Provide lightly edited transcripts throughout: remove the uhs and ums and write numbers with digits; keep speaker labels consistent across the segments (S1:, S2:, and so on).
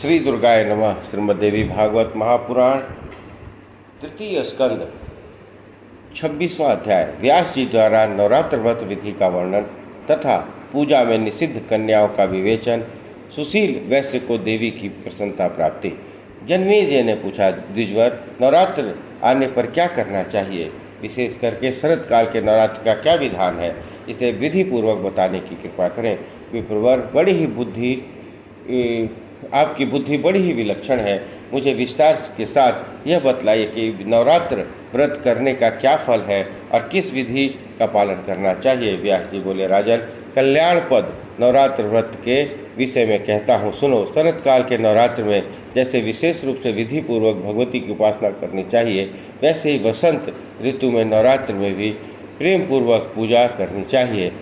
S1: श्री दुर्गाय नमः। श्रीमद्देवी भागवत महापुराण तृतीय स्कंद 26वां अध्याय। व्यास जी द्वारा नवरात्र व्रत विधि का वर्णन तथा पूजा में निषिद्ध कन्याओं का विवेचन। सुशील वैश्य को देवी की प्रसन्नता प्राप्ति। जन्मेजय ने पूछा, द्विजवर, नवरात्र आने पर क्या करना चाहिए? विशेष करके शरद काल के नवरात्र का क्या विधान है? इसे विधि पूर्वक बताने की कृपा करें। विप्रवर, आपकी बुद्धि बड़ी ही विलक्षण है। मुझे विस्तार के साथ यह बतलाइए कि नवरात्र व्रत करने का क्या फल है और किस विधि का पालन करना चाहिए। व्यास जी बोले, राजन, कल्याण पद नवरात्र व्रत के विषय में कहता हूँ, सुनो। शरद काल के नवरात्र में जैसे विशेष रूप से विधि पूर्वक भगवती की उपासना करनी चाहिए, वैसे ही वसंत ऋतु में नवरात्र में भी प्रेम पूर्वक पूजा करनी चाहिए।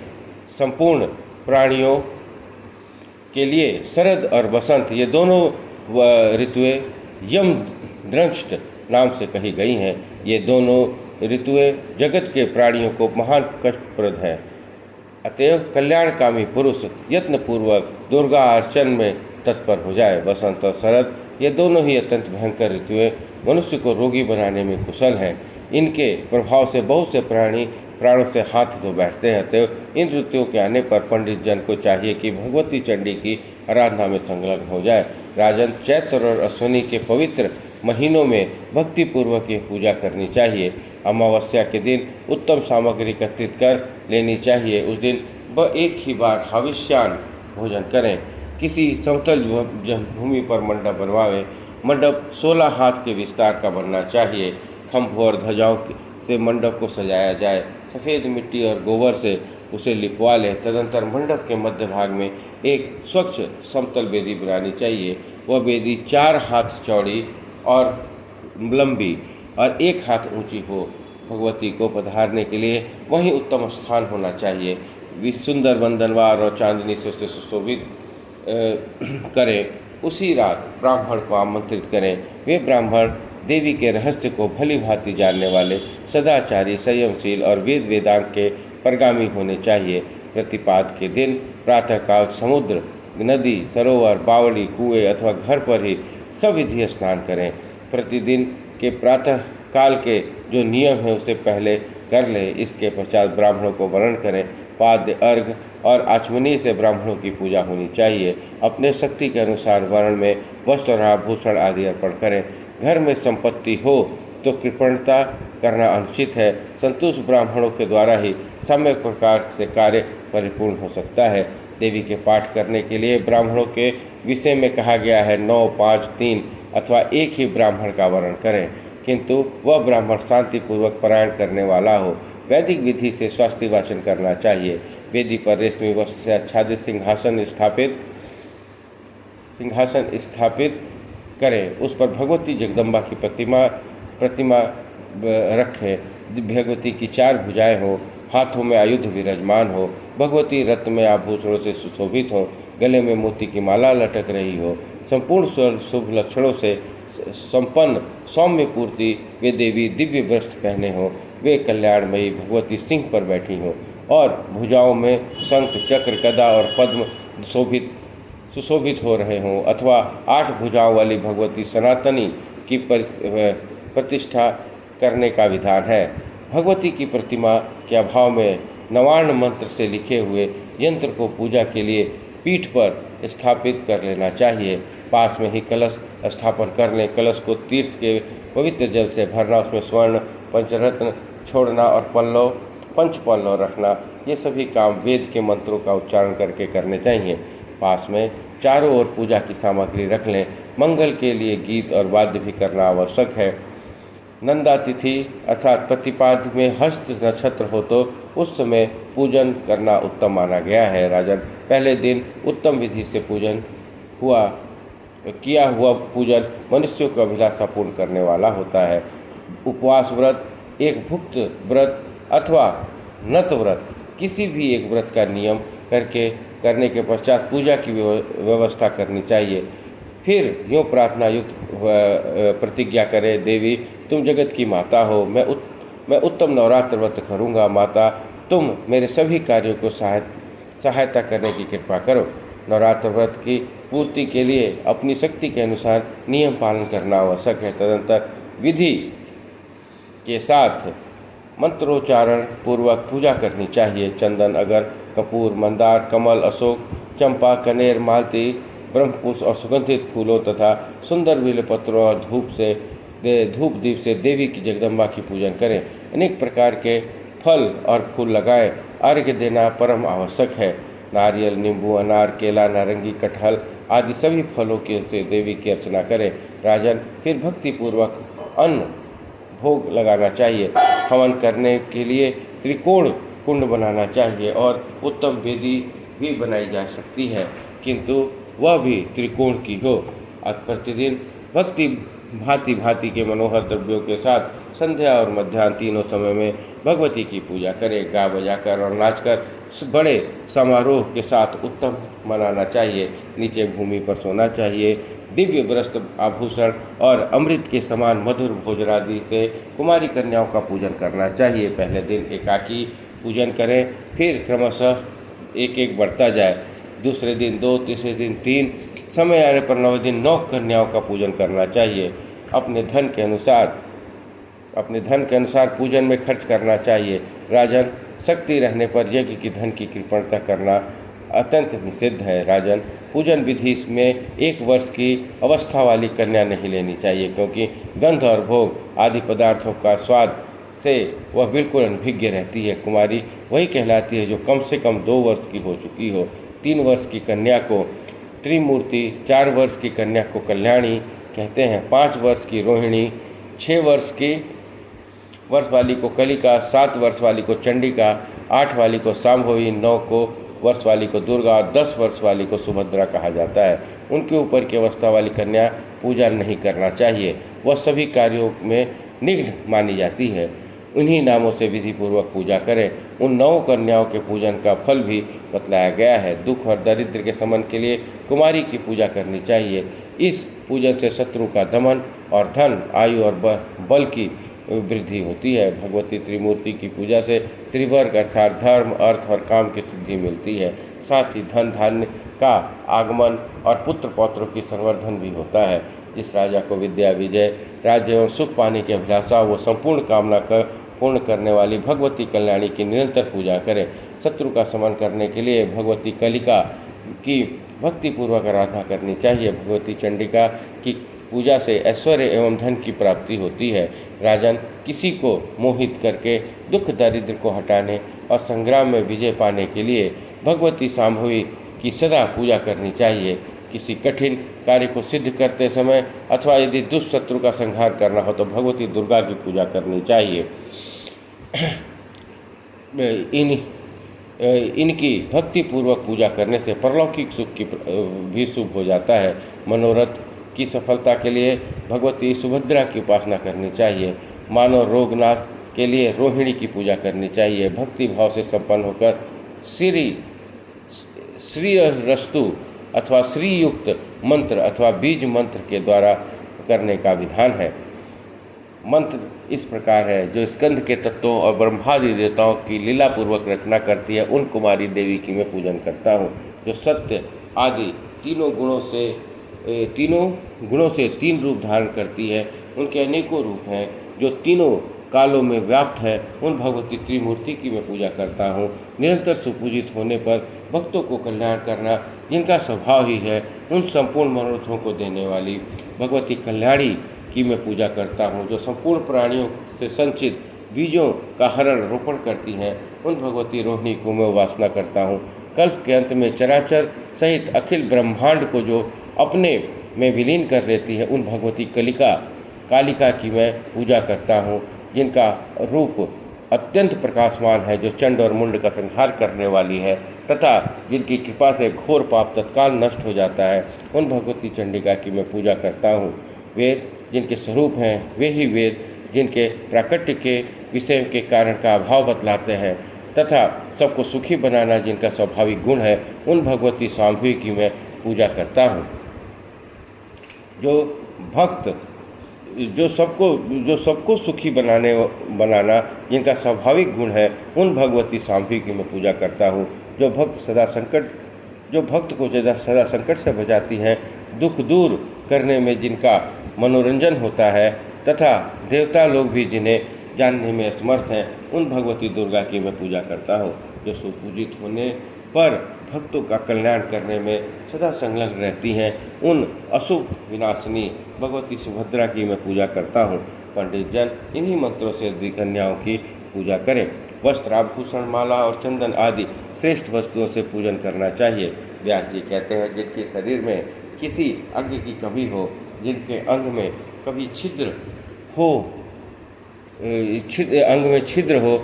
S1: संपूर्ण प्राणियों के लिए शरद और वसंत ये दोनों ऋतुएं यम दृष्ट नाम से कही गई हैं। ये दोनों ऋतुएं जगत के प्राणियों को महान कष्टप्रद हैं। अतएव कल्याणकामी पुरुष यत्नपूर्वक दुर्गा अर्चन में तत्पर हो जाए। वसंत और शरद ये दोनों ही अत्यंत भयंकर ऋतुएं मनुष्य को रोगी बनाने में कुशल हैं। इनके प्रभाव से बहुत से प्राणों से हाथ धो बैठते हैं। अतएव इन ऋतुओं के आने पर पंडित जन को चाहिए कि भगवती चंडी की आराधना में संलग्न हो जाए। राजन, चैत्र और अश्विनी के पवित्र महीनों में भक्तिपूर्वक ये पूजा करनी चाहिए। अमावस्या के दिन उत्तम सामग्री एकत्रित कर लेनी चाहिए। उस दिन वह एक ही बार हविष्यान भोजन करें। किसी समतल भूमि पर मंडप बनवाएं। मंडप 16 हाथ के विस्तार का बनना चाहिए। खंभ और ध्वजाओं से मंडप को सजाया जाए। सफ़ेद मिट्टी और गोबर से उसे लिपवा लें। तदंतर मंडप के मध्य भाग में एक स्वच्छ समतल वेदी बनानी चाहिए। वह वेदी 4 हाथ चौड़ी और लंबी और 1 हाथ ऊंची हो। भगवती को पधारने के लिए वहीं उत्तम स्थान होना चाहिए। सुंदर बंधनवार और चांदनी से उसे सुशोभित करें। उसी रात ब्राह्मण को आमंत्रित करें। वे ब्राह्मण देवी के रहस्य को भली भांति जानने वाले, सदाचारी, संयमशील और वेद वेदांत के परगामी होने चाहिए। प्रतिपाद के दिन प्रातःकाल समुद्र, नदी, सरोवर, बावड़ी, कुएं अथवा घर पर ही सविधि स्नान करें। प्रतिदिन के प्रातः काल के जो नियम है उसे पहले कर लें। इसके पश्चात ब्राह्मणों को वर्ण करें। पाद्य, अर्घ और आचमनीय से ब्राह्मणों की पूजा होनी चाहिए। अपने शक्ति के अनुसार वर्ण में वस्त्र और आभूषण आदि अर्पण करें। घर में संपत्ति हो तो कृपणता करना अनुचित है। संतुष्ट ब्राह्मणों के द्वारा ही सम्यक प्रकार से कार्य परिपूर्ण हो सकता है। देवी के पाठ करने के लिए ब्राह्मणों के विषय में कहा गया है 9, 5, 3 अथवा एक ही ब्राह्मण का वर्ण करें, किंतु वह ब्राह्मण शांतिपूर्वक पारायण करने वाला हो। वैदिक विधि से स्वस्ति वाचन करना चाहिए। वेदी पर रेशमी वस्त्र से आच्छादित सिंहासन स्थापित करें। उस पर भगवती जगदम्बा की प्रतिमा रखें। भगवती की 4 भुजाएं हो। हाथों में आयुध विराजमान हो। भगवती रत्न में आभूषणों से सुशोभित हो। गले में मोती की माला लटक रही हो। संपूर्ण शुभ लक्षणों से संपन्न सौम्य पूर्ति वे देवी दिव्य वस्त्र पहने हों। वे कल्याणमयी भगवती सिंह पर बैठी हों और भुजाओं में शंख, चक्र, गदा और पद्म सुशोभित हो रहे हों, अथवा 8 भुजाओं वाली भगवती सनातनी की प्रतिष्ठा करने का विधान है। भगवती की प्रतिमा के अभाव में नवार्ण मंत्र से लिखे हुए यंत्र को पूजा के लिए पीठ पर स्थापित कर लेना चाहिए। पास में ही कलश स्थापन कर लें। कलश को तीर्थ के पवित्र जल से भरना, उसमें स्वर्ण, पंचरत्न छोड़ना और पंचपल्लव रखना, ये सभी काम वेद के मंत्रों का उच्चारण करके करने चाहिए। पास में चारों ओर पूजा की सामग्री रख लें। मंगल के लिए गीत और वाद्य भी करना आवश्यक है। नंदातिथि अर्थात प्रतिपाद में हस्त नक्षत्र हो तो उस समय पूजन करना उत्तम माना गया है। राजन, पहले दिन उत्तम विधि से किया हुआ पूजन मनुष्यों को अभिलाषा पूर्ण करने वाला होता है। उपवास व्रत, एक भुक्त व्रत अथवा नत व्रत, किसी भी एक व्रत का नियम करने के पश्चात पूजा की व्यवस्था करनी चाहिए। फिर यूँ प्रार्थना युक्त प्रतिज्ञा करें, देवी तुम जगत की माता हो। मैं उत्तम नवरात्र व्रत करूँगा। माता, तुम मेरे सभी कार्यों को सहायता करने की कृपा करो। नवरात्र व्रत की पूर्ति के लिए अपनी शक्ति के अनुसार नियम पालन करना आवश्यक है। तदनंतर विधि के साथ मंत्रोच्चारण पूर्वक पूजा करनी चाहिए। चंदन, अगर, कपूर, मंदार, कमल, अशोक, चंपा, कनेर, मालती, ब्रह्मपुष्प और सुगंधित फूलों तथा सुंदर बेलपत्रों और धूप दीप से देवी की जगदम्बा की पूजन करें। अनेक प्रकार के फल और फूल लगाएं। अर्घ्य देना परम आवश्यक है। नारियल, नींबू, अनार, केला, नारंगी, कटहल आदि सभी फलों के से देवी की अर्चना करें। राजन, फिर भक्तिपूर्वक अन्न भोग लगाना चाहिए। हवन करने के लिए त्रिकोण कुंड बनाना चाहिए और उत्तम वेदी भी बनाई जा सकती है, किंतु वह भी त्रिकोण की हो। प्रतिदिन भक्ति भांति के मनोहर द्रव्यों के साथ संध्या और मध्याह्न तीनों समय में भगवती की पूजा करें। गा बजाकर और नाचकर बड़े समारोह के साथ उत्तम मनाना चाहिए। नीचे भूमि पर सोना चाहिए। दिव्य वस्त्र, आभूषण और अमृत के समान मधुर भोजनादि से कुमारी कन्याओं का पूजन करना चाहिए। पहले दिन एकाकी पूजन करें, फिर क्रमशः एक एक बढ़ता जाए। दूसरे दिन 2, तीसरे दिन 3, समय आने पर 9वें दिन 9 कन्याओं का पूजन करना चाहिए। अपने धन के अनुसार पूजन में खर्च करना चाहिए। राजन, शक्ति रहने पर यज्ञ की धन की कृपणता करना अत्यंत निषिद्ध है। राजन, पूजन विधि में 1 वर्ष की अवस्था वाली कन्या नहीं लेनी चाहिए, क्योंकि गंध और भोग आदि पदार्थों का स्वाद से वह बिल्कुल अनभिज्ञ रहती है। कुमारी वही कहलाती है जो कम से कम 2 वर्ष की हो चुकी हो। 3 वर्ष की कन्या को त्रिमूर्ति, 4 वर्ष की कन्या को कल्याणी कहते हैं, 5 वर्ष की रोहिणी, 6 वर्ष वाली को कलिका, 7 वर्ष वाली को चंडिका, 8 वाली को सांभवी, 9 वर्ष वाली को दुर्गा और 10 वर्ष वाली को सुभद्रा कहा जाता है। उनके ऊपर की अवस्था वाली कन्या पूजा नहीं करना चाहिए। वह सभी कार्यों में निग्न मानी जाती है। उन्हीं नामों से विधिपूर्वक पूजा करें। उन 9 कन्याओं के पूजन का फल भी बतलाया गया है। दुख और दरिद्र के शमन के लिए कुमारी की पूजा करनी चाहिए। इस पूजन से शत्रु का दमन और धन, आयु और बल की वृद्धि होती है। भगवती त्रिमूर्ति की पूजा से त्रिवर्ग अर्थात धर्म, अर्थ और काम की सिद्धि मिलती है। साथ ही धन धान्य का आगमन और पुत्र पौत्रों की संवर्धन भी होता है। जिस राजा को विद्या, विजय, राज्य एवं सुख पाने की अभिलाषा, वो संपूर्ण कामना कर पूर्ण करने वाली भगवती कल्याणी की निरंतर पूजा करें। शत्रु का शमन करने के लिए भगवती कलिका की भक्तिपूर्वक आराधना करनी चाहिए। भगवती चंडिका की पूजा से ऐश्वर्य एवं धन की प्राप्ति होती है। राजन, किसी को मोहित करके दुख दरिद्र को हटाने और संग्राम में विजय पाने के लिए भगवती सांभवी की सदा पूजा करनी चाहिए। किसी कठिन कार्य को सिद्ध करते समय अथवा यदि दुष्ट शत्रु का संहार करना हो तो भगवती दुर्गा की पूजा करनी चाहिए। इनकी भक्तिपूर्वक पूजा करने से परलौकिक सुख की भी शुभ हो जाता है। मनोरथ की सफलता के लिए भगवती सुभद्रा की उपासना करनी चाहिए। मानव रोगनाश के लिए रोहिणी की पूजा करनी चाहिए। भक्ति भाव से संपन्न होकर श्री रस्तु अथवा श्रीयुक्त मंत्र अथवा बीज मंत्र के द्वारा करने का विधान है। मंत्र इस प्रकार है, जो स्कंद के तत्वों और ब्रह्मादि देवताओं की लीलापूर्वक रचना करती है, उन कुमारी देवी की मैं पूजन करता हूँ। जो सत्य आदि तीनों गुणों से 3 रूप धारण करती है, उनके अनेकों रूप हैं, जो तीनों कालों में व्याप्त है, उन भगवती त्रिमूर्ति की मैं पूजा करता हूँ। निरंतर सुपूजित होने पर भक्तों को कल्याण करना जिनका स्वभाव ही है, उन संपूर्ण मनोरथों को देने वाली भगवती कल्याणी की मैं पूजा करता हूँ। जो संपूर्ण प्राणियों से संचित बीजों का हरण रोपण करती हैं, उन भगवती रोहिणी को मैं उपासना करता हूँ। कल्प के अंत में चराचर सहित अखिल ब्रह्मांड को जो अपने में विलीन कर लेती है, उन भगवती कालिका की मैं पूजा करता हूँ, जिनका रूप अत्यंत प्रकाशमान है, जो चंड और मुंड का संहार करने वाली है तथा जिनकी कृपा से घोर पाप तत्काल नष्ट हो जाता है, उन भगवती चंडिका की मैं पूजा करता हूँ। वेद जिनके स्वरूप हैं, वे ही वेद जिनके प्राकट्य के विषय के कारण का अभाव बतलाते हैं तथा सबको सुखी बनाना जिनका स्वाभाविक गुण है, उन भगवती सांभवी की मैं पूजा करता हूँ। जो सबको सुखी बनाना जिनका स्वाभाविक गुण है, उन भगवती सांभवी की मैं पूजा करता हूँ। जो भक्त सदा संकट जो भक्त को सदा संकट से बचाती हैं, दुख दूर करने में जिनका मनोरंजन होता है तथा देवता लोग भी जिन्हें जानने में असमर्थ हैं, उन भगवती दुर्गा की मैं पूजा करता हूँ, जो सुपूजित होने पर भक्तों का कल्याण करने में सदा संलग्न रहती हैं। उन अशुभ विनाशिनी भगवती सुभद्रा की मैं पूजा करता हूँ। पंडित जन इन्हीं मंत्रों से कन्याओं की पूजा करें। वस्त्र, आभूषण, माला और चंदन आदि श्रेष्ठ वस्तुओं से पूजन करना चाहिए। व्यास जी कहते हैं, जिनके शरीर में किसी अंग की कमी हो, जिनके अंग में कभी छिद्र हो, अंग में छिद्र हो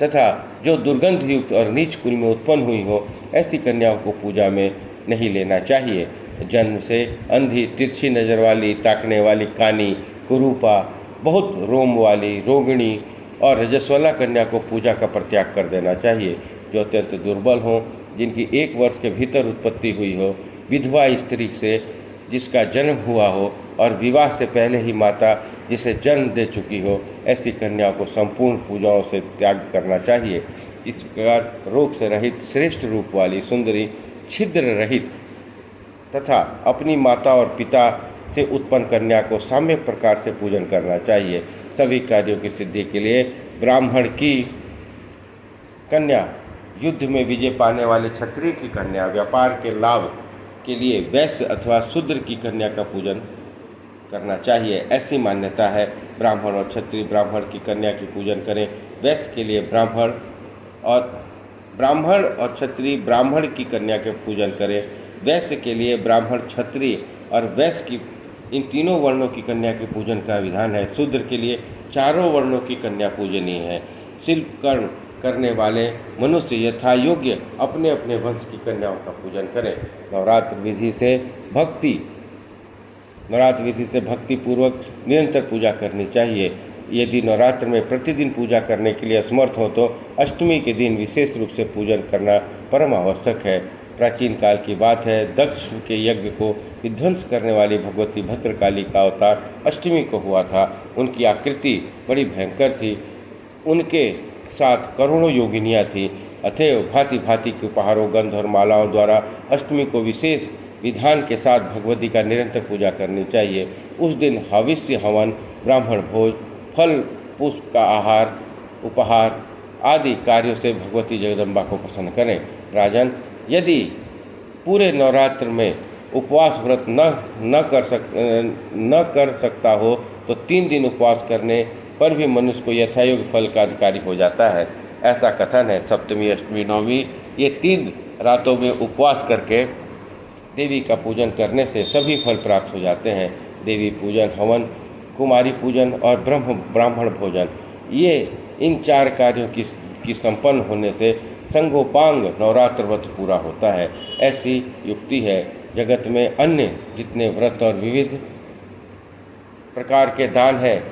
S1: तथा जो दुर्गंध युक्त और नीच कुल में उत्पन्न हुई हो, ऐसी कन्याओं को पूजा में नहीं लेना चाहिए। जन्म से अंधी, तिरछी नज़र वाली, ताकने वाली, कानी, कुरूपा, बहुत रोम वाली, रोगिणी और रजस्वला कन्या को पूजा का परित्याग कर देना चाहिए। जो अत्यंत दुर्बल हों, जिनकी 1 वर्ष के भीतर उत्पत्ति हुई हो, विधवा स्त्री से जिसका जन्म हुआ हो और विवाह से पहले ही माता जिसे जन्म दे चुकी हो, ऐसी कन्याओं को संपूर्ण पूजाओं से त्याग करना चाहिए। इस प्रकार रोग से रहित, श्रेष्ठ रूप वाली, सुंदरी, छिद्र रहित तथा अपनी माता और पिता से उत्पन्न कन्या को साम्यक प्रकार से पूजन करना चाहिए। सभी कार्यों की सिद्धि के लिए ब्राह्मण की कन्या, युद्ध में विजय पाने वाले क्षत्रिय की कन्या, व्यापार के लाभ के लिए वैश्य अथवा शूद्र की कन्या का पूजन करना चाहिए, ऐसी मान्यता है। ब्राह्मण और क्षत्रिय ब्राह्मण की कन्या की पूजन करें। वैश्य के लिए ब्राह्मण और क्षत्रिय ब्राह्मण की कन्या के पूजन करें। वैश्य के लिए ब्राह्मण, क्षत्रिय और वैश्य की इन तीनों वर्णों की कन्या के पूजन का विधान है। शूद्र के लिए चारों वर्णों की कन्या पूजनीय है। शिल्प कर्म करने वाले मनुष्य यथा योग्य अपने अपने वंश की कन्याओं का पूजन करें। नवरात्र विधि से भक्ति पूर्वक निरंतर पूजा करनी चाहिए। यदि नवरात्र में प्रतिदिन पूजा करने के लिए असमर्थ हो तो अष्टमी के दिन विशेष रूप से पूजन करना परम आवश्यक है। प्राचीन काल की बात है, दक्ष के यज्ञ को विध्वंस करने वाली भगवती भद्रकाली का अवतार अष्टमी को हुआ था। उनकी आकृति बड़ी भयंकर थी। उनके साथ करोड़ों योगिनियाँ थीं। अतएव भांति भांति के उपहारों, गंध और मालाओं द्वारा अष्टमी को विशेष विधान के साथ भगवती का निरंतर पूजा करनी चाहिए। उस दिन हविष्य, हवन, ब्राह्मण भोज, फल, पुष्प का आहार, उपहार आदि कार्यों से भगवती जगदम्बा को प्रसन्न करें। राजन, यदि पूरे नवरात्र में उपवास व्रत न कर सकता हो तो 3 दिन उपवास करने पर भी मनुष्य को यथायोग्य फल का अधिकारी हो जाता है, ऐसा कथन है। सप्तमी, अष्टमी, नवमी ये 3 रातों में उपवास करके देवी का पूजन करने से सभी फल प्राप्त हो जाते हैं। देवी पूजन, हवन, कुमारी पूजन और ब्राह्मण भोजन, ये इन 4 कार्यों की संपन्न होने से संगोपांग नवरात्र व्रत पूरा होता है। ऐसी युक्ति है, जगत में अन्य जितने व्रत और विविध प्रकार के दान हैं,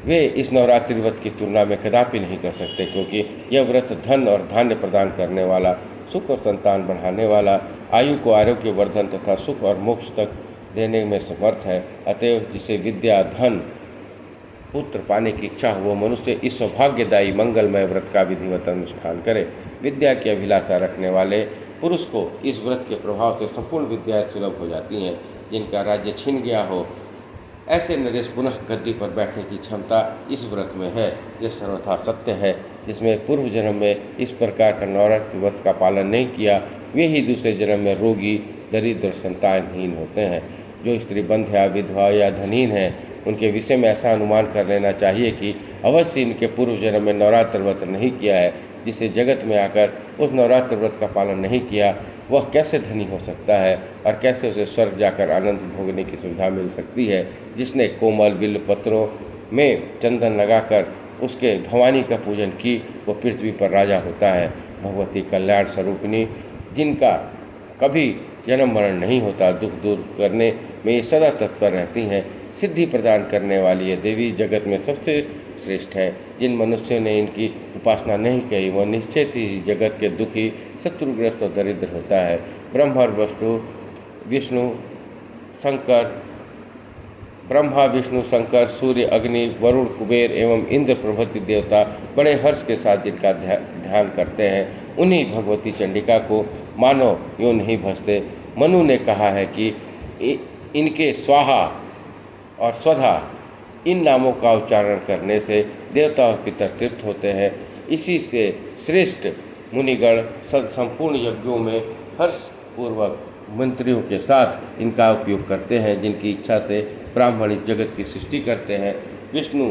S1: वे इस नवरात्रि व्रत की तुलना में कदापि नहीं कर सकते, क्योंकि यह व्रत धन और धान्य प्रदान करने वाला, सुख और संतान बढ़ाने वाला, आयु को आरोग्य वर्धन तथा सुख और मोक्ष तक देने में समर्थ है। अतएव जिसे विद्या, धन, पुत्र पाने की इच्छा हो, वो मनुष्य इस सौभाग्यदायी मंगलमय व्रत का विधिवत अनुष्ठान करे। विद्या की अभिलाषा रखने वाले पुरुष को इस व्रत के प्रभाव से संपूर्ण विद्याएं सुलभ हो जाती हैं। जिनका राज्य छिन गया हो, ऐसे नरेश पुनः गद्दी पर बैठने की क्षमता इस व्रत में है। यह सर्वथा सत्य है। जिसमें पूर्व जन्म में इस प्रकार का नवरात्र व्रत का पालन नहीं किया, वे ही दूसरे जन्म में रोगी, दरिद्र और संतानहीन होते हैं। जो स्त्री बंध्या, विधवा या धनहीन है, उनके विषय में ऐसा अनुमान कर लेना चाहिए कि अवश्य इनके पूर्व जन्म में नवरात्र व्रत नहीं किया है। जिसे जगत में आकर उस नवरात्र व्रत का पालन नहीं किया, वह कैसे धनी हो सकता है और कैसे उसे स्वर्ग जाकर आनंद भोगने की सुविधा मिल सकती है। जिसने कोमल बिल्व पत्रों में चंदन लगाकर उसके भवानी का पूजन की, वो पृथ्वी पर राजा होता है। भगवती कल्याण स्वरूपिणी, जिनका कभी जन्म मरण नहीं होता, दुख दूर करने में ये सदा तत्पर रहती हैं। सिद्धि प्रदान करने वाली ये देवी जगत में सबसे श्रेष्ठ है। जिन मनुष्यों ने इनकी उपासना नहीं की, वह निश्चित ही जगत के दुखी, शत्रुग्रस्त और दरिद्र होता है। ब्रह्मा, विष्णु, शंकर, सूर्य, अग्नि, वरुण, कुबेर एवं इंद्र प्रभृति देवता बड़े हर्ष के साथ जिनका ध्यान करते हैं, उन्हीं भगवती चंडिका को मानव यूँ नहीं भजते। मनु ने कहा है कि इनके स्वाहा और स्वधा इन नामों का उच्चारण करने से देवता और पितर तृप्त होते हैं। इसी से श्रेष्ठ मुनिगण संपूर्ण यज्ञों में हर्षपूर्वक मंत्रियों के साथ इनका उपयोग करते हैं, जिनकी इच्छा से ब्राह्मण इस जगत की सृष्टि करते हैं। विष्णु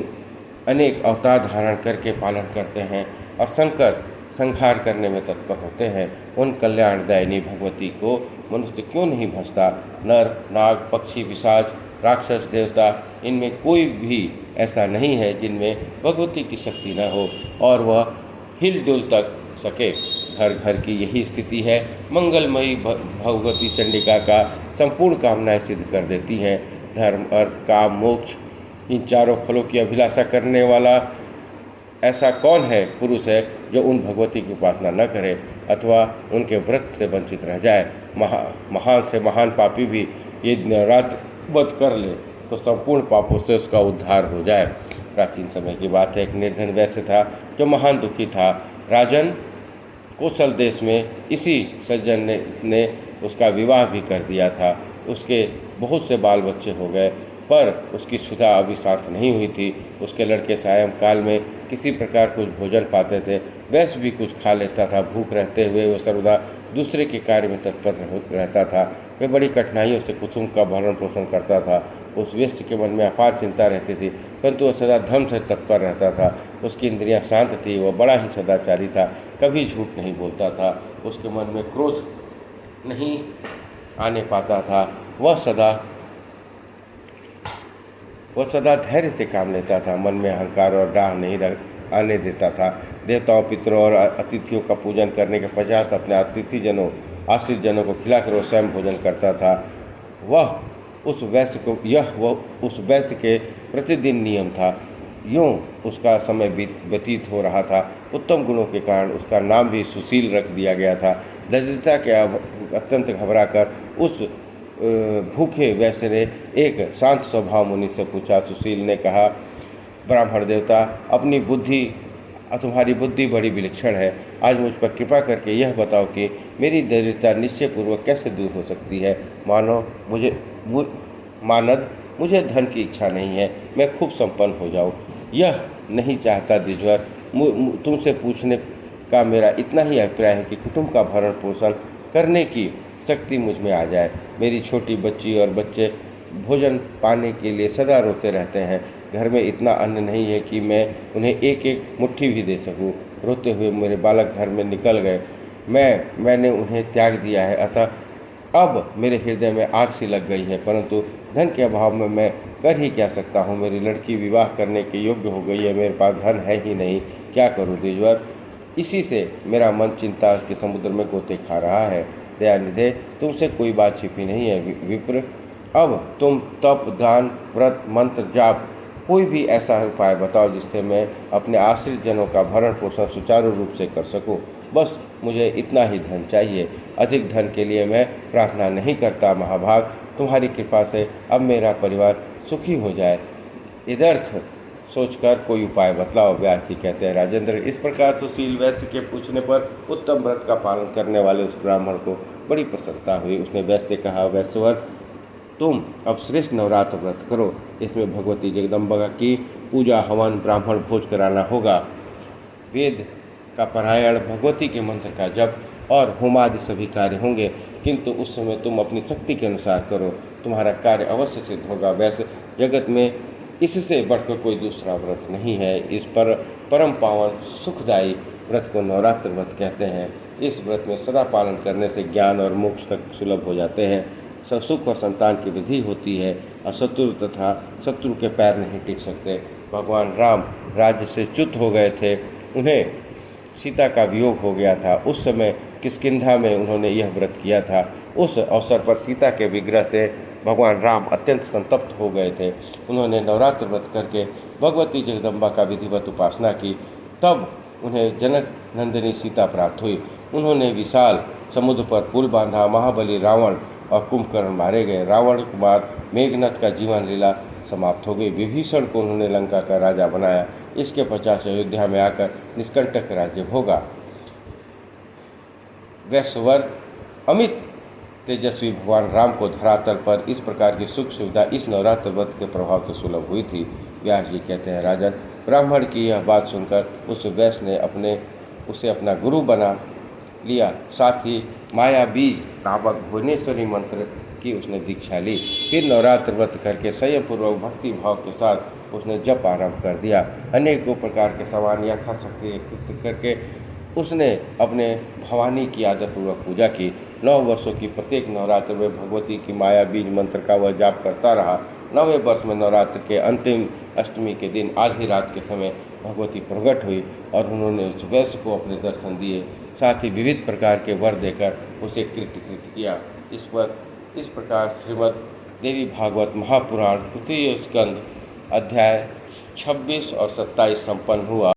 S1: अनेक अवतार धारण करके पालन करते हैं और शंकर संहार करने में तत्पर होते हैं। उन कल्याणदायिनी भगवती को मनुष्य क्यों नहीं भजता? नर, नाग, पक्षी, पिशाच, राक्षस, देवता, इनमें कोई भी ऐसा नहीं है जिनमें भगवती की शक्ति न हो और वह हिलडुल तक सके। घर घर की यही स्थिति है। मंगलमयी भगवती चंडिका का संपूर्ण कामनाएं सिद्ध कर देती हैं। धर्म, अर्थ, काम, मोक्ष, इन चारों फलों की अभिलाषा करने वाला ऐसा कौन है पुरुष है जो उन भगवती की उपासना न करे अथवा उनके व्रत से वंचित रह जाए? महान से महान पापी भी ये रात व्रत कर ले तो संपूर्ण पापों से उसका उद्धार हो जाए। प्राचीन समय की बात है, एक निर्धन वैश्य था जो महान दुखी था। राजन कौशल देश में इसी सज्जन ने उसका विवाह भी कर दिया था। उसके बहुत से बाल बच्चे हो गए, पर उसकी सुधा अभी शांत नहीं हुई थी। उसके लड़के सायंकाल में किसी प्रकार कुछ भोजन पाते थे। वैश्य भी कुछ खा लेता था। भूख रहते हुए वह सर्वदा दूसरे के कार्य में तत्पर रहता था। वह बड़ी कठिनाइयों से कुसुम का भरण पोषण करता था। उस वैश्य के मन में अपार चिंता रहती थी, परंतु वह सदा धर्म से तत्पर रहता था। उसकी इंद्रियां शांत थी। वह बड़ा ही सदाचारी था, कभी झूठ नहीं बोलता था। उसके मन में क्रोध नहीं आने पाता था। वह सदा धैर्य से काम लेता था। मन में अहंकार और डाह नहीं आने देता था। देवताओं, पितरों और अतिथियों का पूजन करने के पश्चात अपने अतिथिजनों, आश्रित जनों को खिलाकर वह स्वयं भोजन करता था। वह उस वैश्य के प्रतिदिन नियम था। यूँ उसका समय व्यतीत हो रहा था। उत्तम गुणों के कारण उसका नाम भी सुशील रख दिया गया था। दरिद्रता के अत्यंत घबराकर उस भूखे वैश्य ने एक शांत स्वभाव मुनि से पूछा। सुशील ने कहा, ब्राह्मण देवता, तुम्हारी बुद्धि बड़ी विलक्षण है। आज मुझ पर कृपा करके यह बताओ कि मेरी दरिद्रता निश्चयपूर्वक कैसे दूर हो सकती है? मानद, मुझे धन की इच्छा नहीं है। मैं खूब संपन्न हो जाऊं, यह नहीं चाहता द्विजवर। तुमसे पूछने का मेरा इतना ही अभिप्राय है कि कुटुंब का भरण पोषण करने की शक्ति मुझ में आ जाए। मेरी छोटी बच्ची और बच्चे भोजन पाने के लिए सदा रोते रहते हैं। घर में इतना अन्न नहीं है कि मैं उन्हें एक एक मुट्ठी भी दे सकूं। रोते हुए मेरे बालक घर में निकल गए। मैंने उन्हें त्याग दिया है, अतः अब मेरे हृदय में आग सी लग गई है। परंतु धन के अभाव में मैं कर ही क्या सकता हूँ? मेरी लड़की विवाह करने के योग्य हो गई है, मेरे पास धन है ही नहीं, क्या करूँ द्विजवर? इसी से मेरा मन चिंता के समुद्र में गोते खा रहा है। दयानिधे, तुमसे कोई बात छिपी नहीं है। विप्र, अब तुम तप, दान, व्रत, मंत्र, जाप, कोई भी ऐसा उपाय बताओ जिससे मैं अपने आश्रित जनों का भरण पोषण सुचारू रूप से कर सकूं। बस मुझे इतना ही धन चाहिए। अधिक धन के लिए मैं प्रार्थना नहीं करता। महाभाग, तुम्हारी कृपा से अब मेरा परिवार सुखी हो जाए। इदर्थ सोचकर कोई उपाय बतलाओ। व्यास जी कहते हैं, राजेंद्र, इस प्रकार सुशील वैश्य के पूछने पर उत्तम व्रत का पालन करने वाले उस ब्राह्मण को बड़ी प्रसन्नता हुई। उसने वैश्य से कहा, वैश्यवर, तुम अब श्रेष्ठ नवरात्र व्रत करो। इसमें भगवती जगदम्बा की पूजा, हवन, ब्राह्मण भोज कराना होगा। वेद का पारायण, भगवती के मंत्र का जप और होमादि सभी कार्य होंगे, किंतु उस समय तुम अपनी शक्ति के अनुसार करो। तुम्हारा कार्य अवश्य सिद्ध होगा। वैसे जगत में इससे बढ़कर कोई दूसरा व्रत नहीं है। इस पर परम पावन सुखदायी व्रत को नवरात्र व्रत कहते हैं। इस व्रत में सदा पालन करने से ज्ञान और मोक्ष तक सुलभ हो जाते हैं। सुख और संतान की वृद्धि होती है और शत्रु के पैर नहीं टिक सकते। भगवान राम राज्य से च्युत हो गए थे। उन्हें सीता का वियोग हो गया था। उस समय किष्किंधा में उन्होंने यह व्रत किया था। उस अवसर पर सीता के विग्रह से भगवान राम अत्यंत संतप्त हो गए थे। उन्होंने नवरात्र व्रत करके भगवती जगदम्बा का विधिवत उपासना की। तब उन्हें जनक नंदिनी सीता प्राप्त हुई। उन्होंने विशाल समुद्र पर पुल बांधा। महाबली रावण और कुंभकर्ण मारे गए। रावण कुमार मेघनाथ का जीवन लीला समाप्त हो गई। विभीषण को उन्होंने लंका का राजा बनाया। इसके पश्चात अयोध्या में आकर निष्कंटक राज्य भोगा। वैश्यवर, अमित तेजस्वी भगवान राम को धरातल पर इस प्रकार की सुख सुविधा इस नवरात्र व्रत के प्रभाव से सुलभ हुई थी। व्यास जी कहते हैं, राजन, ब्राह्मण की यह बात सुनकर उस वैश्य ने उसे अपना गुरु बना लिया। साथ ही माया बीज नामक भुवनेश्वरी मंत्र की उसने दीक्षा ली। फिर नवरात्र व्रत करके संयम पूर्वक भक्ति भाव के साथ उसने जप आरंभ कर दिया। अनेकों प्रकार के सामान यथाशक्ति एकत्रित करके उसने अपने भवानी की आदरपूर्वक पूजा की। 9 वर्षों की प्रत्येक नवरात्र में भगवती की माया बीज मंत्र का वह जाप करता रहा। 9वें वर्ष में नवरात्र के अंतिम अष्टमी के दिन आधी रात के समय भगवती प्रकट हुई और उन्होंने उस वैश्य को अपने दर्शन दिए। साथ ही विविध प्रकार के वर देकर उसे कृत किया। इस प्रकार श्रीमद् देवी भागवत महापुराण तृतीय स्कंद अध्याय 26 और 27 संपन्न हुआ।